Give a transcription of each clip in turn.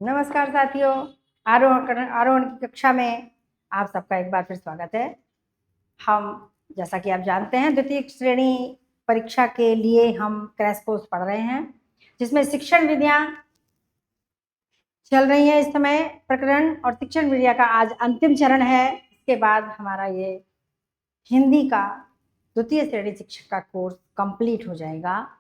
नमस्कार साथियों। आरोहण की कक्षा में आप सबका एक बार फिर स्वागत है। हम जैसा कि आप जानते हैं द्वितीय श्रेणी परीक्षा के लिए हम क्रैश कोर्स पढ़ रहे हैं, जिसमें शिक्षण विधियां चल रही हैं इस समय प्रकरण, और शिक्षण विधियां का आज अंतिम चरण है। इसके बाद हमारा ये हिंदी का द्वितीय श्रेणी शिक्षक का कोर्स कंप्लीट हो जाएगा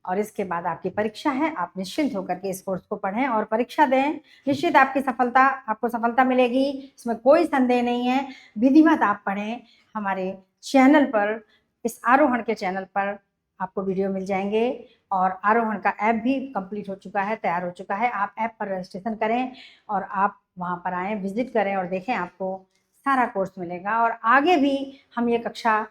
और इसके बाद आपकी परीक्षा है। आप निश्चिंत होकर के इस कोर्स को पढ़ें और परीक्षा दें। निश्चित आपको सफलता मिलेगी, इसमें कोई संदेह नहीं है। विधिवत आप पढ़ें। हमारे चैनल पर, इस आरोहण के चैनल पर आपको वीडियो मिल जाएंगे और आरोहण का ऐप भी कंप्लीट हो चुका है, तैयार हो चुका है। आप ऐप पर रजिस्ट्रेशन करें और आप वहाँ पर आएँ, विजिट करें और देखें, आपको सारा कोर्स मिलेगा। और आगे भी हम ये कक्षा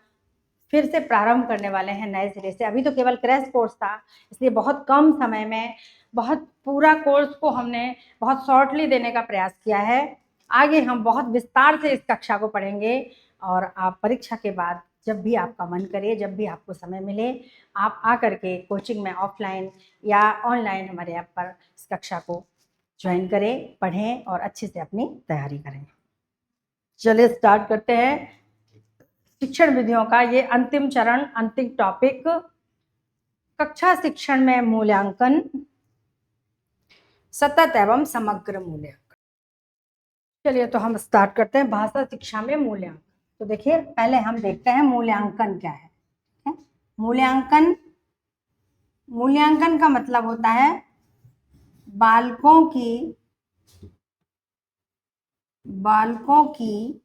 फिर से प्रारंभ करने वाले हैं नए सिरे से। अभी तो केवल क्रैश कोर्स था, इसलिए बहुत कम समय में बहुत पूरा कोर्स को हमने बहुत शॉर्टली देने का प्रयास किया है। आगे हम बहुत विस्तार से इस कक्षा को पढ़ेंगे और आप परीक्षा के बाद जब भी आपका मन करे, जब भी आपको समय मिले, आप आकर के कोचिंग में ऑफलाइन या ऑनलाइन हमारे ऐप पर इस कक्षा को ज्वाइन करें, पढ़ें और अच्छे से अपनी तैयारी करें। चलिए स्टार्ट करते हैं शिक्षण विधियों का ये अंतिम चरण, अंतिम टॉपिक, कक्षा शिक्षण में मूल्यांकन, सतत एवं समग्र मूल्यांकन। चलिए तो हम स्टार्ट करते हैं भाषा शिक्षा में मूल्यांकन। तो देखिए, पहले हम देखते हैं मूल्यांकन क्या है। मूल्यांकन का मतलब होता है बालकों की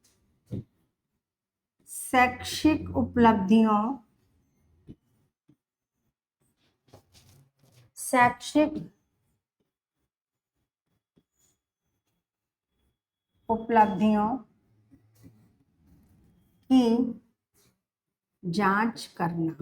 शैक्षिक उपलब्धियों की जांच करना।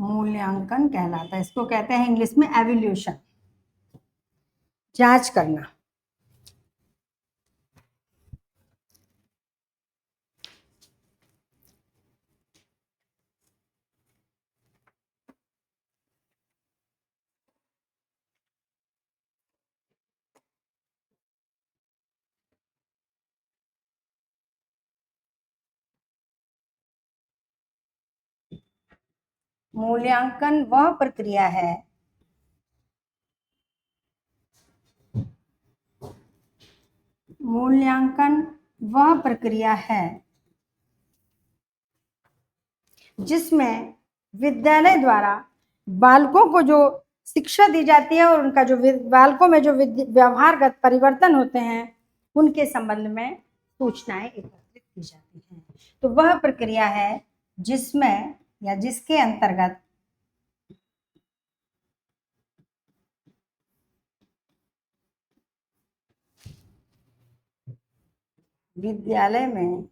मूल्यांकन कहलाता है। इसको कहते हैं इंग्लिश में एवल्यूशन, जांच करना। मूल्यांकन वह प्रक्रिया है जिसमें विद्यालय द्वारा बालकों को जो शिक्षा दी जाती है और उनका जो बालकों में जो व्यवहारगत परिवर्तन होते हैं उनके संबंध में सूचनाएं एकत्रित की जाती हैं। तो वह प्रक्रिया है जिसमें या जिसके अंतर्गत विद्यालय में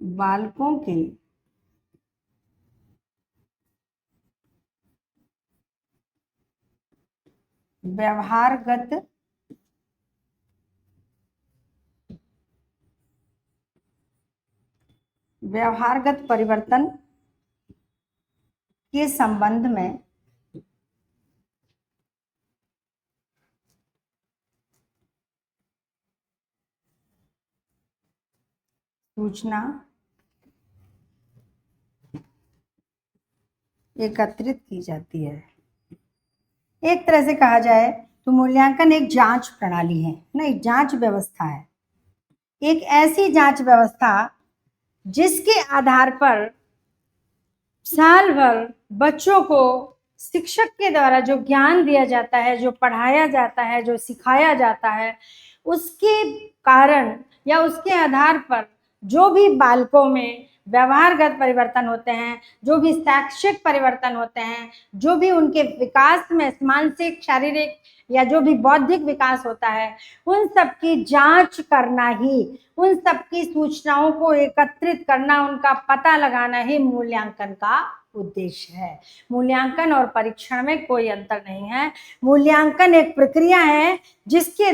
बालकों के व्यवहारगत परिवर्तन के संबंध में सूचना एकत्रित की जाती है। एक तरह से कहा जाए तो मूल्यांकन एक जांच प्रणाली है ना, एक जांच व्यवस्था है। एक ऐसी जांच व्यवस्था जिसके आधार पर साल भर बच्चों को शिक्षक के द्वारा जो ज्ञान दिया जाता है, जो पढ़ाया जाता है, जो सिखाया जाता है, उसके कारण या उसके आधार पर जो भी बालकों में व्यवहारगत परिवर्तन होते हैं, जो भी शैक्षिक परिवर्तन होते हैं, जो भी उनके विकास में मानसिक, शारीरिक या जो भी बौद्धिक विकास होता है, उन सब की जांच करना ही, उन सब की सूचनाओं को एकत्रित करना, उनका पता लगाना ही मूल्यांकन का उद्देश्य है। मूल्यांकन और परीक्षण में कोई अंतर नहीं है। मूल्यांकन एक प्रक्रिया है जिसके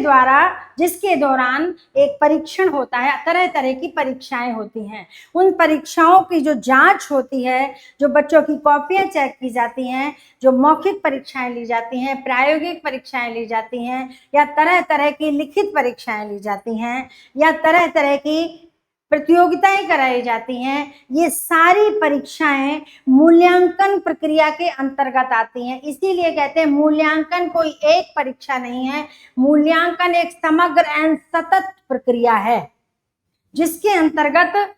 दौरान एक परीक्षण होता है, तरह तरह की परीक्षाएं होती हैं। उन परीक्षाओं की जो जांच होती है, जो बच्चों की कॉपियां चेक की जाती हैं, जो मौखिक परीक्षाएं ली जाती हैं, प्रायोगिक परीक्षाएं ली जाती हैं, या तरह तरह की लिखित परीक्षाएं ली जाती हैं, या तरह तरह की प्रतियोगिताएं कराई जाती हैं, ये सारी परीक्षाएं मूल्यांकन प्रक्रिया के अंतर्गत आती हैं। इसीलिए कहते हैं मूल्यांकन कोई एक परीक्षा नहीं है, मूल्यांकन एक समग्र एवं सतत प्रक्रिया है, जिसके अंतर्गत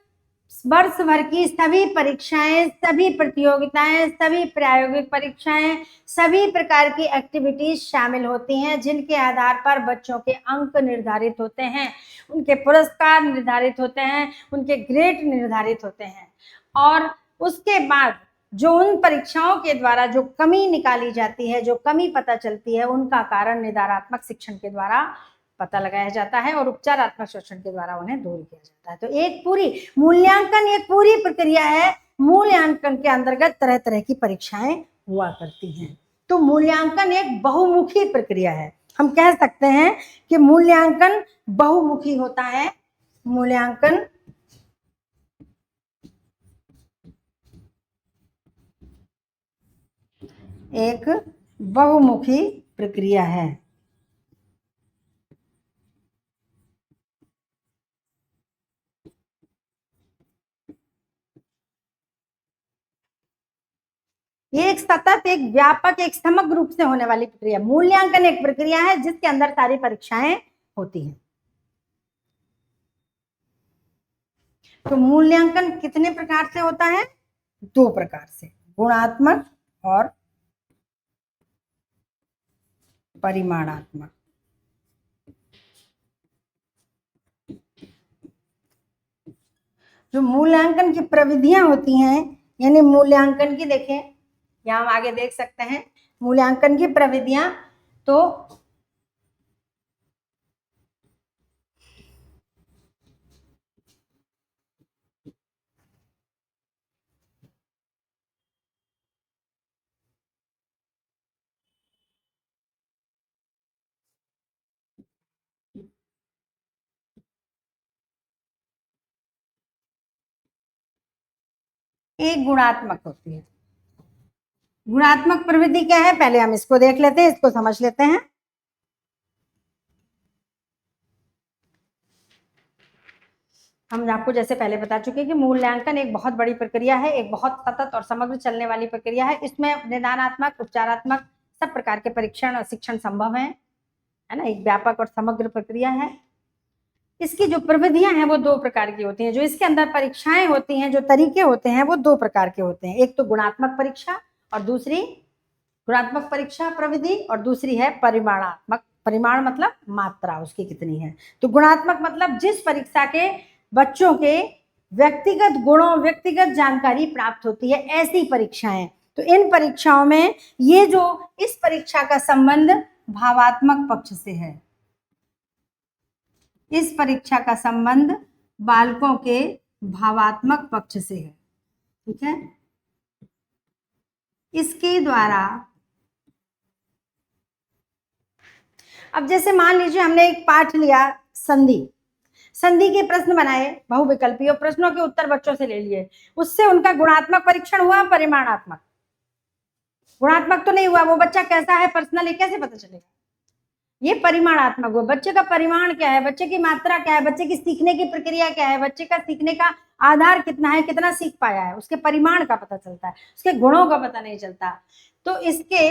वर्ष भर की सभी परीक्षाएं, सभी प्रतियोगिताएं, सभी प्रायोगिक परीक्षाएं, सभी प्रकार की एक्टिविटीज शामिल होती हैं, जिनके आधार पर बच्चों के अंक निर्धारित होते हैं, उनके पुरस्कार निर्धारित होते हैं, उनके ग्रेड निर्धारित होते हैं। और उसके बाद जो उन परीक्षाओं के द्वारा जो कमी निकाली जाती है, जो कमी पता चलती है, उनका कारण निदानात्मक शिक्षण के द्वारा पता लगाया जाता है और उपचारात्मक शिक्षण के द्वारा उन्हें दूर किया जाता है। तो एक पूरी मूल्यांकन एक पूरी प्रक्रिया है। मूल्यांकन के अंतर्गत तरह तरह की परीक्षाएं हुआ करती हैं। तो मूल्यांकन एक बहुमुखी प्रक्रिया है। हम कह सकते हैं कि मूल्यांकन बहुमुखी होता है। मूल्यांकन एक बहुमुखी प्रक्रिया है। एक सतत, एक व्यापक, एक समग्र रूप से होने वाली प्रक्रिया। मूल्यांकन एक प्रक्रिया है जिसके अंदर सारी परीक्षाएं होती हैं। तो मूल्यांकन कितने प्रकार से होता है? 2 प्रकार से, गुणात्मक और परिमाणात्मक। जो मूल्यांकन की प्रविधियां होती हैं, यानी मूल्यांकन की, देखें यहां हम आगे देख सकते हैं मूल्यांकन की प्रविधियां। तो एक गुणात्मक होती है। गुणात्मक प्रवृत्ति क्या है, पहले हम इसको देख लेते हैं, इसको समझ लेते हैं। हम आपको जैसे पहले बता चुके हैं कि मूल्यांकन एक बहुत बड़ी प्रक्रिया है, एक बहुत सतत और समग्र चलने वाली प्रक्रिया है। इसमें निदानात्मक, उपचारात्मक सब प्रकार के परीक्षण और शिक्षण संभव है ना। एक व्यापक और समग्र प्रक्रिया है। इसकी जो प्रविधियां हैं वो 2 प्रकार की होती हैं। जो इसके अंदर परीक्षाएं होती हैं, जो तरीके होते हैं, वो 2 प्रकार के होते हैं। एक तो गुणात्मक परीक्षा और दूसरी गुणात्मक परीक्षा प्रविधि, और दूसरी है परिमाणात्मक। परिमाण मतलब मात्रा उसकी कितनी है। तो गुणात्मक मतलब जिस परीक्षा के बच्चों के व्यक्तिगत गुणों, व्यक्तिगत जानकारी प्राप्त होती है, ऐसी परीक्षाएं। तो इन परीक्षाओं में ये जो इस परीक्षा का संबंध भावात्मक पक्ष से है, इस परीक्षा का संबंध बालकों के भावात्मक पक्ष से है। ठीक है। इसके द्वारा, अब जैसे मान लीजिए हमने एक पाठ लिया संधि, संधि के प्रश्न बनाए बहुविकल्पीय, और प्रश्नों के उत्तर बच्चों से ले लिए, उससे उनका गुणात्मक परीक्षण हुआ, परिमाणात्मक? गुणात्मक तो नहीं हुआ। वो बच्चा कैसा है पर्सनली कैसे पता चलेगा? ये परिमाणात्मक हुआ। बच्चे का परिमाण क्या है, बच्चे की मात्रा क्या है, बच्चे की सीखने की प्रक्रिया क्या है, बच्चे का सीखने का आधार कितना है, कितना सीख पाया है, उसके परिमाण का पता चलता है, उसके गुणों का पता नहीं चलता। तो इसके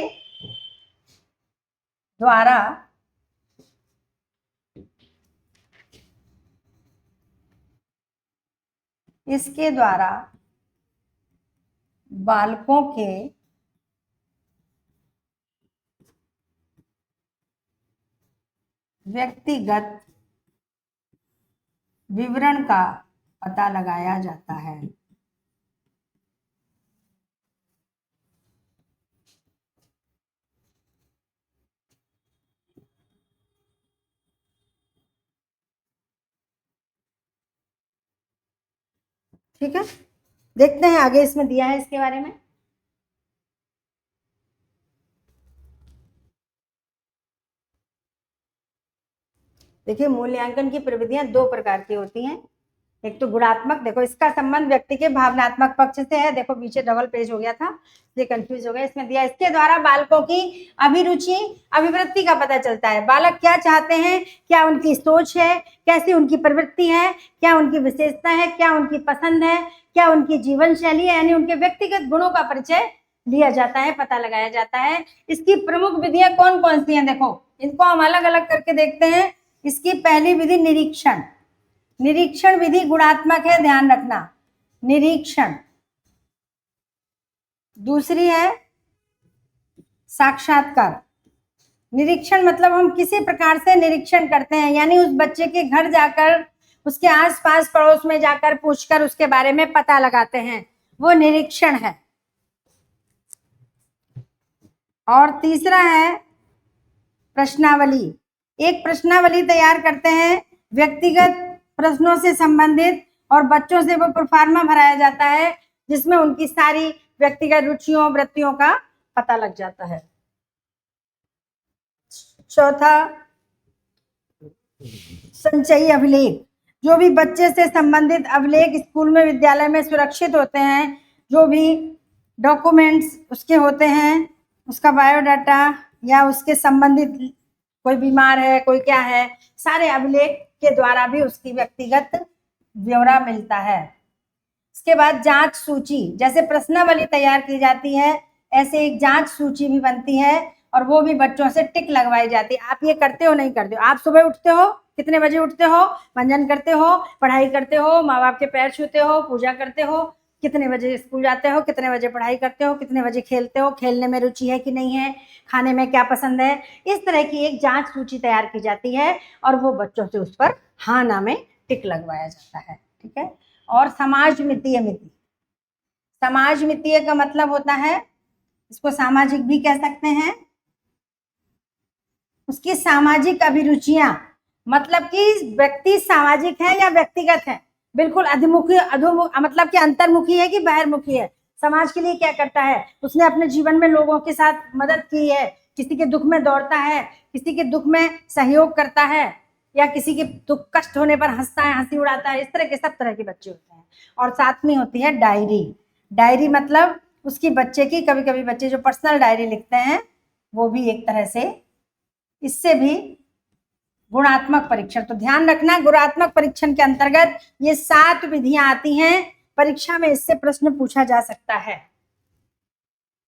द्वारा बालकों के व्यक्तिगत विवरण का पता लगाया जाता है। ठीक है, देखते हैं आगे इसमें दिया है इसके बारे में। देखिए, मूल्यांकन की प्रविधियां दो प्रकार की होती हैं। एक तो गुणात्मक, देखो इसका संबंध व्यक्ति के भावनात्मक पक्ष से है। देखो पीछे डबल पेज हो गया था, ये कंफ्यूज हो गया। इसमें दिया, इसके द्वारा बालकों की अभिरुचि अभिवृत्ति का पता चलता है। बालक क्या चाहते हैं, क्या उनकी सोच है, कैसी उनकी प्रवृत्ति है, क्या उनकी विशेषता है, क्या उनकी पसंद है, क्या उनकी जीवन शैली है, यानी उनके व्यक्तिगत गुणों का परिचय लिया जाता है, पता लगाया जाता है। इसकी प्रमुख विधियां कौन कौन सी हैं, देखो इनको हम अलग अलग करके देखते हैं। इसकी पहली विधि निरीक्षण, निरीक्षण विधि गुणात्मक है, ध्यान रखना, निरीक्षण। दूसरी है साक्षात्कार। निरीक्षण मतलब हम किसी प्रकार से निरीक्षण करते हैं, यानी उस बच्चे के घर जाकर, उसके आसपास पड़ोस में जाकर पूछकर उसके बारे में पता लगाते हैं, वो निरीक्षण है। और तीसरा है प्रश्नावली। एक प्रश्नावली तैयार करते हैं, व्यक्तिगत प्रश्नों से संबंधित, और बच्चों से वो प्रोफार्मा भराया जाता है, जिसमें उनकी सारी व्यक्तिगत रुचियों वृत्तियों का पता लग जाता है। चौथा संचयी अभिलेख। जो भी बच्चे से संबंधित अभिलेख स्कूल में विद्यालय में सुरक्षित होते हैं, जो भी डॉक्यूमेंट्स उसके होते हैं, उसका बायोडाटा या उसके संबंधित, कोई बीमार है, कोई क्या है, सारे अभिलेख के द्वारा भी उसकी व्यक्तिगत ब्यौरा मिलता है। इसके बाद जांच सूची, जैसे प्रश्नावली तैयार की जाती है, ऐसे एक जांच सूची भी बनती है, और वो भी बच्चों से टिक लगवाई जाती है। आप ये करते हो नहीं करते हो? आप सुबह उठते हो, कितने बजे उठते हो, मंजन करते हो, पढ़ाई करते हो, माँ बाप के पैर छूते हो, पूजा करते हो, कितने बजे स्कूल जाते हो, कितने बजे पढ़ाई करते हो, कितने बजे खेलते हो, खेलने में रुचि है कि नहीं है, खाने में क्या पसंद है, इस तरह की एक जांच सूची तैयार की जाती है, और वो बच्चों से उस पर हाँ ना में टिक लगवाया जाता है। ठीक है। और समाज मितीय मिति, समाज मितीय का मतलब होता है, इसको सामाजिक भी कह सकते हैं, उसकी सामाजिक अभिरुचियां, मतलब कि व्यक्ति सामाजिक है या व्यक्तिगत है, बिल्कुल अधोमुखी अधोमुख मतलब कि अंतर्मुखी है कि बहिर्मुखी है, समाज के लिए क्या करता है, उसने अपने जीवन में लोगों के साथ मदद की है, किसी के दुख में दौड़ता है, किसी के दुख में सहयोग करता है, या किसी के दुख कष्ट होने पर हंसता है, हंसी उड़ाता है, इस तरह के सब तरह के बच्चे होते हैं। और साथ में होती है डायरी। डायरी मतलब उसकी बच्चे की, कभी कभी बच्चे जो पर्सनल डायरी लिखते हैं, वो भी एक तरह से, इससे भी गुणात्मक परीक्षण। तो ध्यान रखना, गुणात्मक परीक्षण के अंतर्गत ये 7 विधियां आती हैं, परीक्षा में इससे प्रश्न पूछा जा सकता है।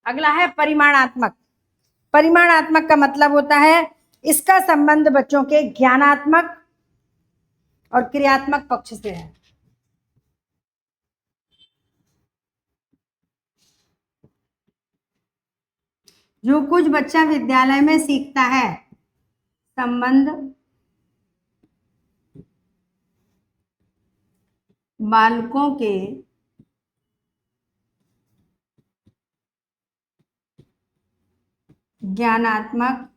अगला है परिमाणात्मक। परिमाणात्मक का मतलब होता है, इसका संबंध बच्चों के ज्ञानात्मक और क्रियात्मक पक्ष से है। जो कुछ बच्चा विद्यालय में सीखता है, संबंध बालकों के ज्ञानात्मक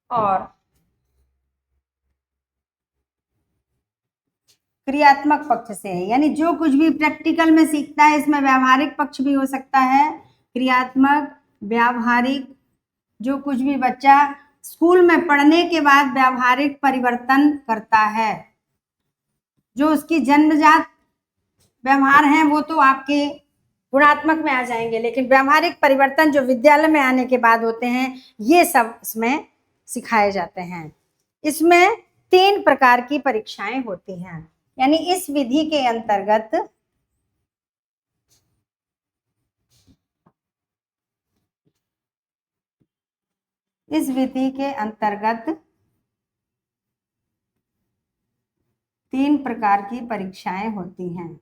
और क्रियात्मक पक्ष से है। यानी जो कुछ भी प्रैक्टिकल में सीखता है, इसमें व्यावहारिक पक्ष भी हो सकता है, क्रियात्मक, व्यावहारिक। जो कुछ भी बच्चा स्कूल में पढ़ने के बाद व्यावहारिक परिवर्तन करता है, जो उसकी जन्मजात व्यवहार हैं वो तो आपके गुणात्मक में आ जाएंगे, लेकिन व्यावहारिक परिवर्तन जो विद्यालय में आने के बाद होते हैं, ये सब इसमें सिखाए जाते हैं। इसमें 3 प्रकार की परीक्षाएं होती हैं, यानी इस विधि के अंतर्गत इस विधि के अंतर्गत 3 प्रकार की परीक्षाएं होती हैं।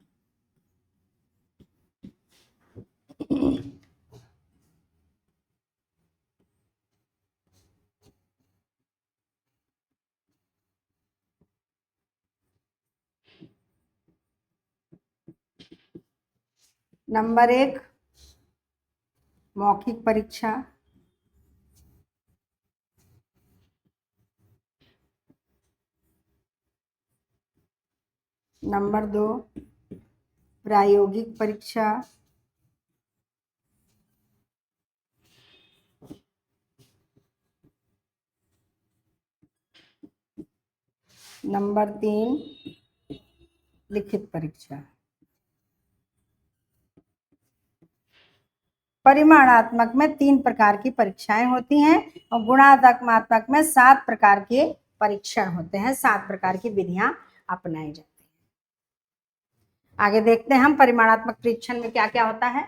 नंबर 1 मौखिक परीक्षा, नंबर 2 प्रायोगिक परीक्षा, नंबर 3 लिखित परीक्षा। परिमाणात्मक में 3 प्रकार की परीक्षाएं होती हैं और गुणात्मक में 7 प्रकार के परीक्षण होते हैं, 7 प्रकार की विधियां अपनाई जाती हैं। आगे देखते हैं हम परिमाणात्मक परीक्षण में क्या क्या होता है।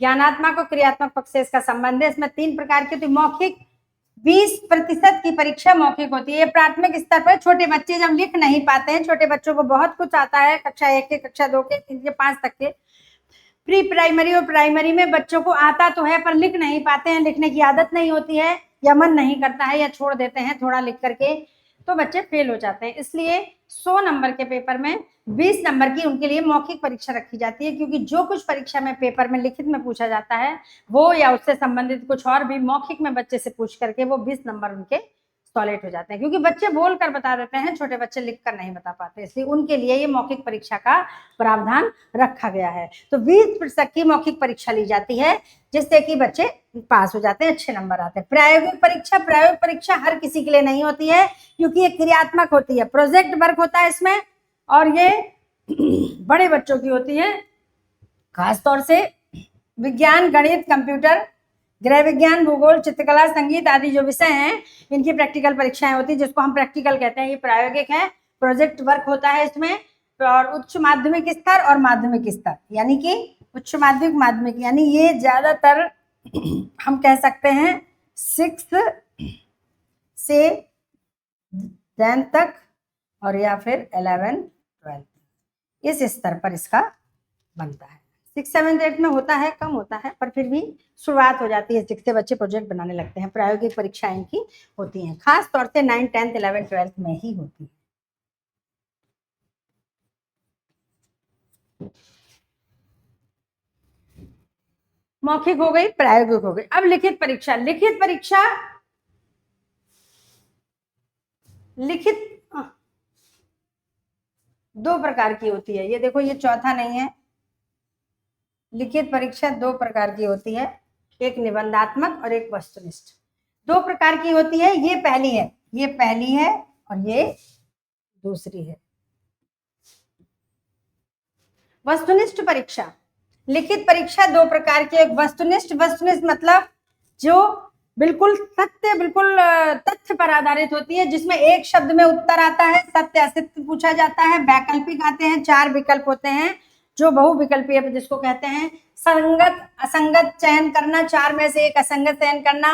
ज्ञानात्मक और क्रियात्मक पक्ष से इसका संबंध है। इसमें 3 प्रकार की होती है। मौखिक 20% की परीक्षा मौखिक होती है। ये प्राथमिक स्तर पर छोटे बच्चे जब लिख नहीं पाते हैं, छोटे बच्चों को बहुत कुछ आता है, कक्षा 1 के, कक्षा 2 के, 3 के, 5 तक के। प्री प्राइमरी और प्राइमरी में बच्चों को आता तो है पर लिख नहीं पाते हैं, लिखने की आदत नहीं होती है या मन नहीं करता है या छोड़ देते हैं थोड़ा लिख करके, तो बच्चे फेल हो जाते हैं। इसलिए 100 नंबर के पेपर में 20 नंबर की उनके लिए मौखिक परीक्षा रखी जाती है, क्योंकि जो कुछ परीक्षा में पेपर में लिखित में पूछा जाता है वो या उससे संबंधित कुछ और भी मौखिक में बच्चे से पूछ करके वो 20 नंबर उनके सॉलिड हो जाते हैं। क्योंकि बच्चे बोल कर बता देते हैं, छोटे बच्चे लिख कर नहीं बता पाते, इसलिए उनके लिए ये मौखिक परीक्षा का प्रावधान रखा गया है। तो 20% की मौखिक परीक्षा ली जाती है जिससे कि बच्चे पास हो जाते हैं, अच्छे नंबर आते हैं। प्रायोगिक परीक्षा हर किसी के लिए नहीं होती है, क्योंकि ये क्रियात्मक होती है, प्रोजेक्ट वर्क होता है इसमें, और ये बड़े बच्चों की होती है। खासतौर से विज्ञान, गणित, कंप्यूटर, गृह विज्ञान, भूगोल, चित्रकला, संगीत आदि जो विषय हैं इनकी प्रैक्टिकल परीक्षाएं होती है, जिसको हम प्रैक्टिकल कहते हैं। ये प्रायोगिक है, प्रोजेक्ट वर्क होता है इसमें। और उच्च माध्यमिक स्तर और माध्यमिक स्तर, यानी कि उच्च माध्यमिक, माध्यमिक, यानी ये ज्यादातर हम कह सकते हैं 6 से 10 तक और या फिर 11, 12 इस स्तर पर इसका बनता है। 6, 7, 8 में होता है, कम होता है, पर फिर भी शुरुआत हो जाती है। 6 से बच्चे प्रोजेक्ट बनाने लगते हैं। प्रायोगिक परीक्षाएं इनकी होती हैं, खास तौर से 9, 10, 11, 12 में ही होती है। मौखिक हो गई, प्रायोगिक हो गई। अब लिखित परीक्षा। लिखित 2 प्रकार की होती है। ये देखो, ये चौथा नहीं है। लिखित परीक्षा 2 प्रकार की होती है, एक निबंधात्मक और एक वस्तुनिष्ठ। 2 प्रकार की होती है। ये पहली है और ये दूसरी है। वस्तुनिष्ठ परीक्षा। लिखित परीक्षा 2 प्रकार की, एक वस्तुनिष्ठ मतलब जो बिल्कुल तथ्य पर आधारित होती है, जिसमें एक शब्द में उत्तर आता है, सत्य असत्य पूछा जाता है। वैकल्पिक आते हैं, 4 विकल्प होते हैं, जो बहुविकल्पीय जिसको कहते हैं। संगत असंगत चयन करना, 4 में से एक असंगत चयन करना।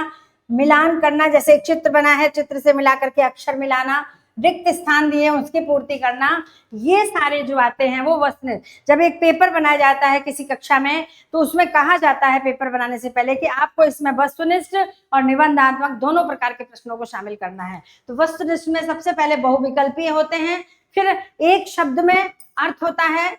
मिलान करना, जैसे एक चित्र बना है, चित्र से मिला करके अक्षर मिलाना। रिक्त स्थान दिए उसकी पूर्ति करना। ये सारे जो आते हैं वो वस्तुनिष्ठ। जब एक पेपर बनाया जाता है किसी कक्षा में, तो उसमें कहा जाता है पेपर बनाने से पहले कि आपको इसमें वस्तुनिष्ठ और निबंधात्मक दोनों प्रकार के प्रश्नों को शामिल करना है। तो वस्तुनिष्ठ में सबसे पहले बहुविकल्पीय होते हैं, फिर एक शब्द में अर्थ होता है,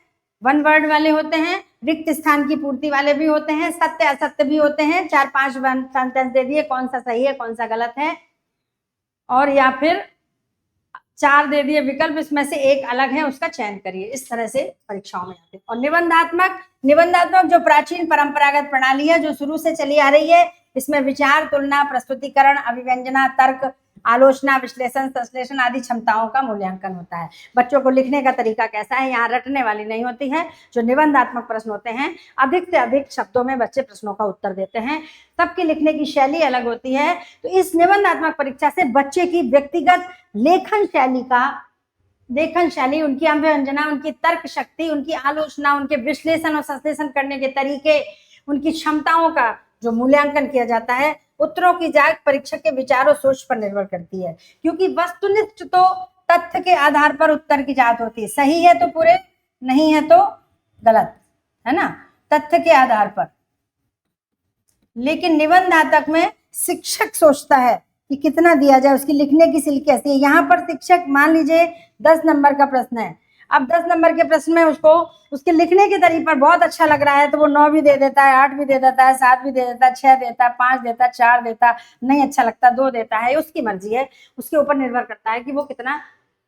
1 वर्ड वाले होते हैं, रिक्त स्थान की पूर्ति वाले भी होते हैं, सत्य असत्य भी होते हैं। 4-5 सेंटेंस दे दिए, कौन सा सही है कौन सा गलत है, और या फिर 4 दे दिए विकल्प, इसमें से एक अलग है, उसका चयन करिए। इस तरह से परीक्षाओं में आते हैं। और निबंधात्मक जो प्राचीन परंपरागत प्रणाली है, जो शुरू से चली आ रही है, इसमें विचार, तुलना, प्रस्तुतिकरण, अभिव्यंजना, तर्क, आलोचना, विश्लेषण, संश्लेषण आदि क्षमताओं का मूल्यांकन होता है। बच्चों को लिखने का तरीका कैसा है, यहाँ रटने वाली नहीं होती है। जो निबंधात्मक प्रश्न होते हैं, अधिक से अधिक शब्दों में बच्चे प्रश्नों का उत्तर देते हैं। सबकी लिखने की शैली अलग होती है। तो इस निबंधात्मक परीक्षा से बच्चे की व्यक्तिगत लेखन शैली, उनकी अभिव्यंजना, उनकी तर्क शक्ति, उनकी आलोचना, उनके विश्लेषण और संश्लेषण करने के तरीके, उनकी क्षमताओं का जो मूल्यांकन किया जाता है, उत्तरों की जांच परीक्षक के विचार और सोच पर निर्भर करती है। क्योंकि वस्तुनिष्ठ तो तथ्य के आधार पर उत्तर की जांच होती है, सही है तो पूरे, नहीं है तो गलत, है ना, तथ्य के आधार पर। लेकिन निबंधात्मक में शिक्षक सोचता है कि कितना दिया जाए, उसकी लिखने की स्किल कैसी है। यहाँ पर शिक्षक, मान लीजिए 10 नंबर का प्रश्न है, अब 10 नंबर के प्रश्न में उसको उसके लिखने के तरीके पर बहुत अच्छा लग रहा है, तो वो 9 भी दे देता है, 8 भी दे देता है, 7 भी दे देता है, 6 देता है, 5 देता है, 4 देता है, नहीं अच्छा लगता 2 देता है। उसकी मर्जी है, उसके ऊपर निर्भर करता है कि वो कितना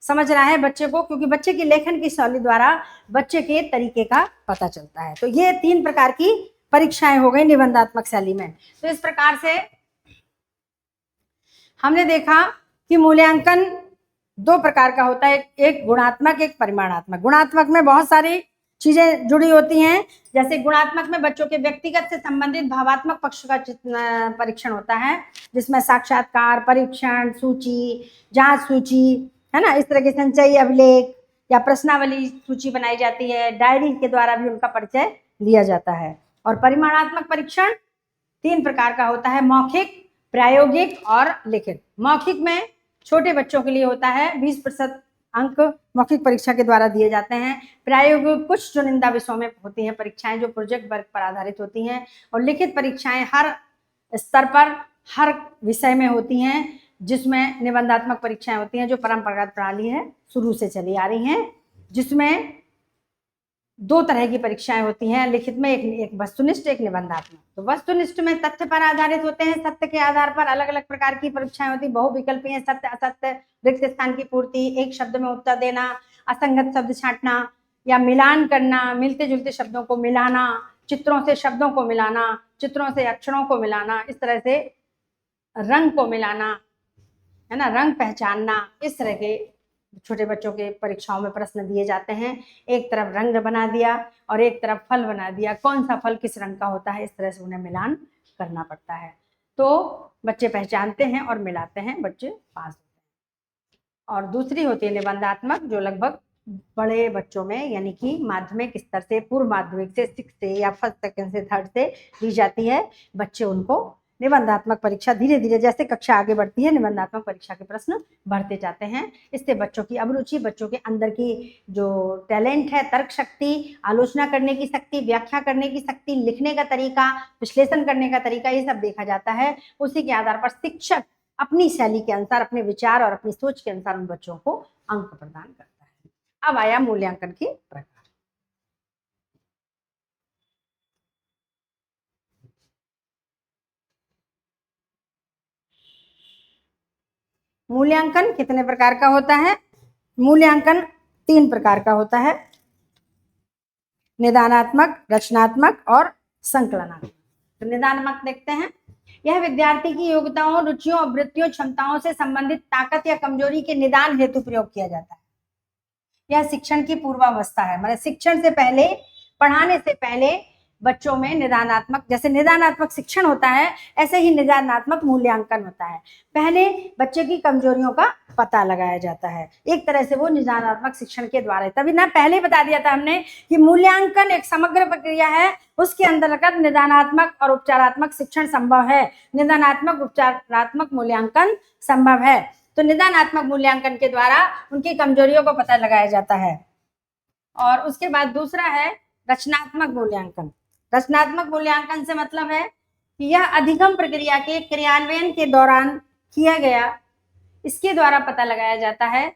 समझ रहा है बच्चे को, क्योंकि बच्चे की लेखन की शैली द्वारा बच्चे के तरीके का पता चलता है। तो ये 3 प्रकार की परीक्षाएं हो गई निबंधात्मक शैली में। तो इस प्रकार से हमने देखा कि मूल्यांकन दो प्रकार का होता है, एक गुणात्मक, एक परिमाणात्मक। गुणात्मक में बहुत सारी चीजें जुड़ी होती हैं, जैसे गुणात्मक में बच्चों के व्यक्तिगत से संबंधित भावात्मक पक्ष का परीक्षण होता है, जिसमें साक्षात्कार, परीक्षण, सूची, जांच सूची, है ना, इस तरह के संचयी अभिलेख या प्रश्नावली सूची बनाई जाती है, डायरी के द्वारा भी उनका परिचय लिया जाता है। और परिमाणात्मक परीक्षण 3 प्रकार का होता है, मौखिक, प्रायोगिक और लिखित। मौखिक में छोटे बच्चों के लिए होता है, 20% अंक मौखिक परीक्षा के द्वारा दिए जाते हैं। प्रायोगिक कुछ चुनिंदा विषयों में होती हैं परीक्षाएं, जो प्रोजेक्ट वर्क पर आधारित होती हैं। और लिखित परीक्षाएं हर स्तर पर, हर विषय में होती हैं, जिसमें निबंधात्मक परीक्षाएं होती हैं, जो परंपरागत प्रणाली है, शुरू से चली आ रही हैं, जिसमें 2 तरह की परीक्षाएं होती हैं लिखित में, एक वस्तुनिष्ठ, एक निबंधात्मक। तो वस्तुनिष्ठ में तथ्य पर आधारित होते हैं, सत्य के आधार पर अलग अलग प्रकार की परीक्षाएं होती, बहुविकल्पीय हैं, सत्य असत्य, रिक्त स्थान की पूर्ति, एक शब्द में उत्तर देना, असंगत शब्द छांटना या मिलान करना, मिलते जुलते शब्दों को मिलाना, चित्रों से शब्दों को मिलाना, चित्रों से अक्षरों को मिलाना, इस तरह से रंग को मिलाना, है ना, रंग पहचानना। इस तरह के छोटे बच्चों के परीक्षाओं में प्रश्न दिए जाते हैं। एक तरफ रंग बना दिया और एक तरफ फल बना दिया, कौन सा फल किस रंग का होता है, इस तरह से उन्हें मिलान करना पड़ता है। तो बच्चे पहचानते हैं और मिलाते हैं, बच्चे पास होते हैं। और दूसरी होती है निबंधात्मक, जो लगभग बड़े बच्चों में, यानी कि माध्यमिक स्तर से, पूर्व माध्यमिक से, 6 से या फर्स्ट, सेकंड से, थर्ड से दी जाती है। बच्चे उनको निबंधात्मक परीक्षा धीरे धीरे जैसे कक्षा आगे बढ़ती है, निबंधात्मक परीक्षा के प्रश्न बढ़ते जाते हैं। इससे बच्चों की अभिरुचि, बच्चों के अंदर की जो टैलेंट है, तर्क शक्ति, आलोचना करने की शक्ति, व्याख्या करने की शक्ति, लिखने का तरीका, विश्लेषण करने का तरीका, ये सब देखा जाता है। उसी के आधार पर शिक्षक अपनी शैली के अनुसार, अपने विचार और अपनी सोच के अनुसार उन बच्चों को अंक प्रदान करता है। अब आया मूल्यांकन के प्रकार। मूल्यांकन कितने प्रकार का होता है? मूल्यांकन 3 प्रकार का होता है, निदानात्मक, रचनात्मक और संकलनात्मक। तो निदानात्मक देखते हैं। यह विद्यार्थी की योग्यताओं, रुचियों, वृत्तियों, क्षमताओं से संबंधित ताकत या कमजोरी के निदान हेतु प्रयोग किया जाता है। यह शिक्षण की पूर्वावस्था है, मतलब शिक्षण से पहले, पढ़ाने से पहले बच्चों में निदानात्मक, जैसे निदानात्मक शिक्षण होता है, ऐसे ही निदानात्मक मूल्यांकन होता है। पहले बच्चे की कमजोरियों का पता लगाया जाता है, एक तरह से वो निदानात्मक शिक्षण के द्वारा। तभी ना पहले बता दिया था हमने कि मूल्यांकन एक समग्र प्रक्रिया है, उसके अंतर्गत निदानात्मक और उपचारात्मक शिक्षण संभव है, निदानात्मक उपचारात्मक मूल्यांकन संभव है। तो निदानात्मक मूल्यांकन के द्वारा उनकी कमजोरियों को पता लगाया जाता है। और उसके बाद दूसरा है रचनात्मक मूल्यांकन। रचनात्मक मूल्यांकन से मतलब है कि यह अधिगम प्रक्रिया के क्रियान्वयन के दौरान किया गया, इसके द्वारा पता लगाया जाता है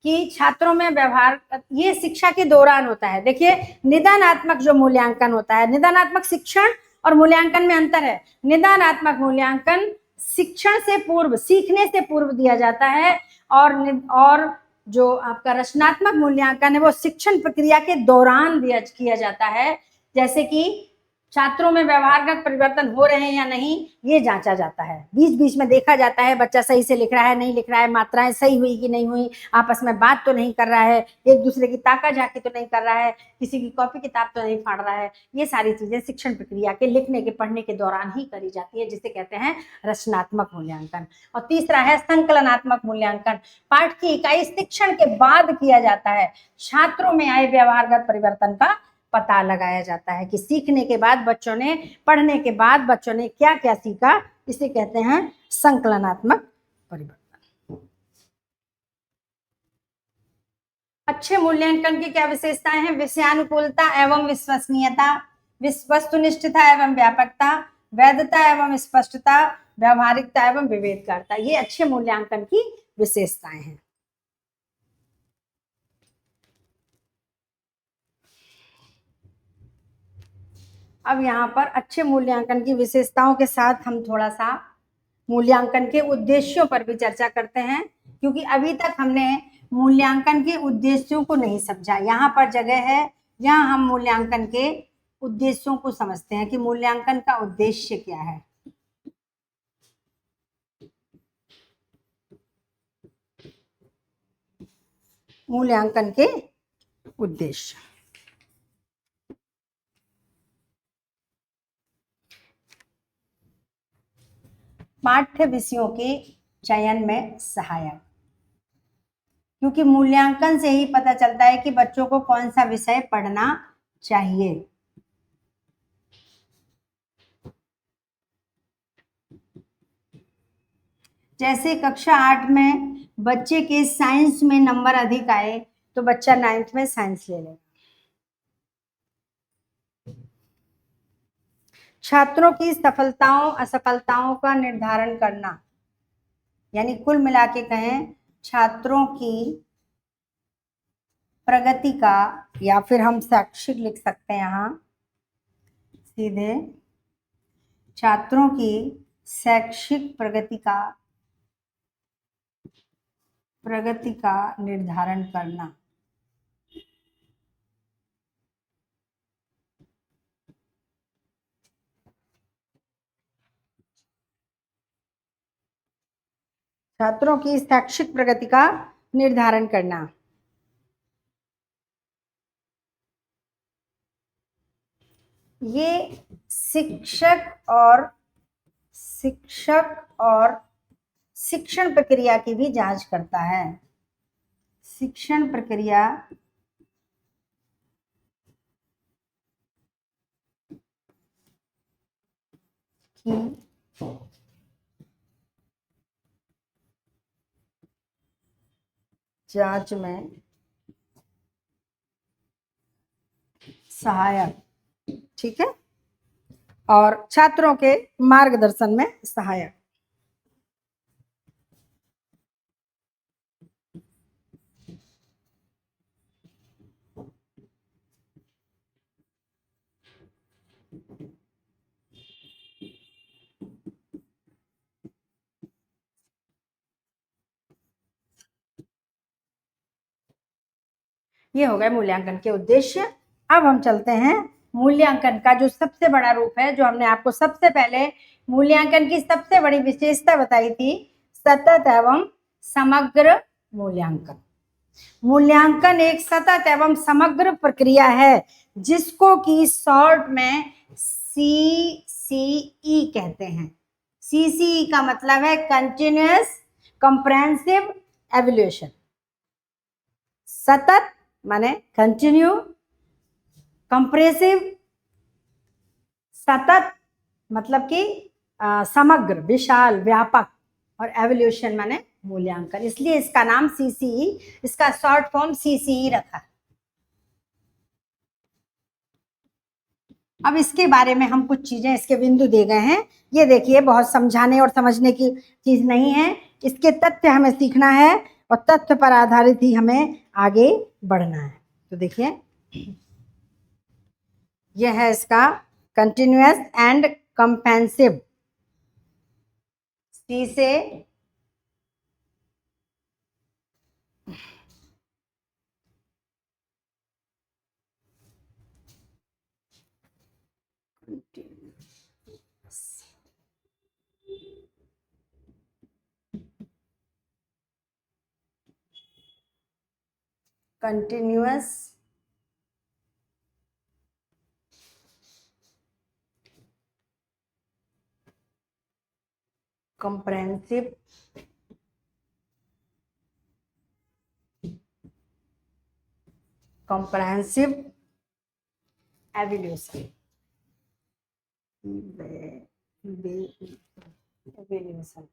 कि छात्रों में व्यवहार, ये शिक्षा के दौरान होता है। देखिए, निदानात्मक जो मूल्यांकन होता है, निदानात्मक शिक्षण और मूल्यांकन में अंतर है। निदानात्मक मूल्यांकन शिक्षण से पूर्व, सीखने से पूर्व दिया जाता है, और जो आपका रचनात्मक मूल्यांकन है वो शिक्षण प्रक्रिया के दौरान किया जाता है। जैसे कि छात्रों में व्यवहारगत परिवर्तन हो रहे हैं या नहीं, ये जांचा जाता है। बीच बीच में देखा जाता है, बच्चा सही से लिख रहा है, नहीं लिख रहा है, मात्राएं सही हुई कि नहीं हुई, आपस में बात तो नहीं कर रहा है, एक दूसरे की ताका झाकी तो नहीं कर रहा है, किसी की कॉपी किताब तो नहीं फाड़ रहा है। ये सारी चीजें शिक्षण प्रक्रिया के लिखने के, पढ़ने के दौरान ही करी जाती है, जिसे कहते हैं रचनात्मक मूल्यांकन। और तीसरा है संकलनात्मक मूल्यांकन। पाठ की इकाई शिक्षण के बाद किया जाता है, छात्रों में आए व्यवहारगत परिवर्तन का पता लगाया जाता है कि सीखने के बाद बच्चों ने, पढ़ने के बाद बच्चों ने क्या क्या सीखा, इसे कहते हैं संकलनात्मक परिवर्तन। अच्छे मूल्यांकन की क्या विशेषताएं हैं? विषयानुकूलता एवं विश्वसनीयता, वस्तुनिष्ठता एवं व्यापकता, वैधता एवं स्पष्टता, व्यवहारिकता एवं विवेककारिता, ये अच्छे मूल्यांकन की विशेषताएं हैं। अब यहाँ पर अच्छे मूल्यांकन की विशेषताओं के साथ हम थोड़ा सा मूल्यांकन के उद्देश्यों पर भी चर्चा करते हैं, क्योंकि अभी तक हमने मूल्यांकन के उद्देश्यों को नहीं समझा। यहाँ पर जगह है जहाँ हम मूल्यांकन के उद्देश्यों को समझते हैं कि मूल्यांकन का उद्देश्य क्या है। मूल्यांकन के उद्देश्य। पाठ्य विषयों के चयन में सहायक, क्योंकि मूल्यांकन से ही पता चलता है कि बच्चों को कौन सा विषय पढ़ना चाहिए। जैसे कक्षा 8 में बच्चे के साइंस में नंबर अधिक आए तो बच्चा 9th में साइंस ले लेगा। छात्रों की सफलताओं असफलताओं का निर्धारण करना, यानी कुल मिला के कहें छात्रों की प्रगति का, या फिर हम शैक्षिक लिख सकते हैं यहाँ सीधे, छात्रों की शैक्षिक प्रगति का निर्धारण करना। छात्रों की शैक्षिक प्रगति का निर्धारण करना। ये शिक्षक और शिक्षण प्रक्रिया की भी जांच करता है। शिक्षण प्रक्रिया की जांच में सहायक, ठीक है, और छात्रों के मार्गदर्शन में सहायक। ये हो गए मूल्यांकन के उद्देश्य। अब हम चलते हैं मूल्यांकन का जो सबसे बड़ा रूप है, जो हमने आपको सबसे पहले मूल्यांकन की सबसे बड़ी विशेषता बताई थी, सतत एवं समग्र मूल्यांकन। मूल्यांकन एक सतत एवं समग्र प्रक्रिया है जिसको कि शॉर्ट में CCE कहते हैं। CCE का मतलब है कंटिन्यूअस कंप्रेहेंसिव एवल्यूएशन। सतत माने कंटिन्यू, कंप्रेसिव सतत मतलब कि समग्र, विशाल, व्यापक, और एवोल्यूशन माने मूल्यांकन, इसलिए इसका नाम CCE, इसका शॉर्ट फॉर्म CCE रखा। अब इसके बारे में हम कुछ चीजें, इसके बिंदु दे गए हैं। ये देखिए, बहुत समझाने और समझने की चीज नहीं है, इसके तथ्य हमें सीखना है और तथ्य पर आधारित ही हमें आगे बढ़ना है। तो देखिए, यह है इसका कंटिन्यूअस एंड कंपेंसिव। सी से कंटिन्यूअस comprehensive evaluation, evaluation।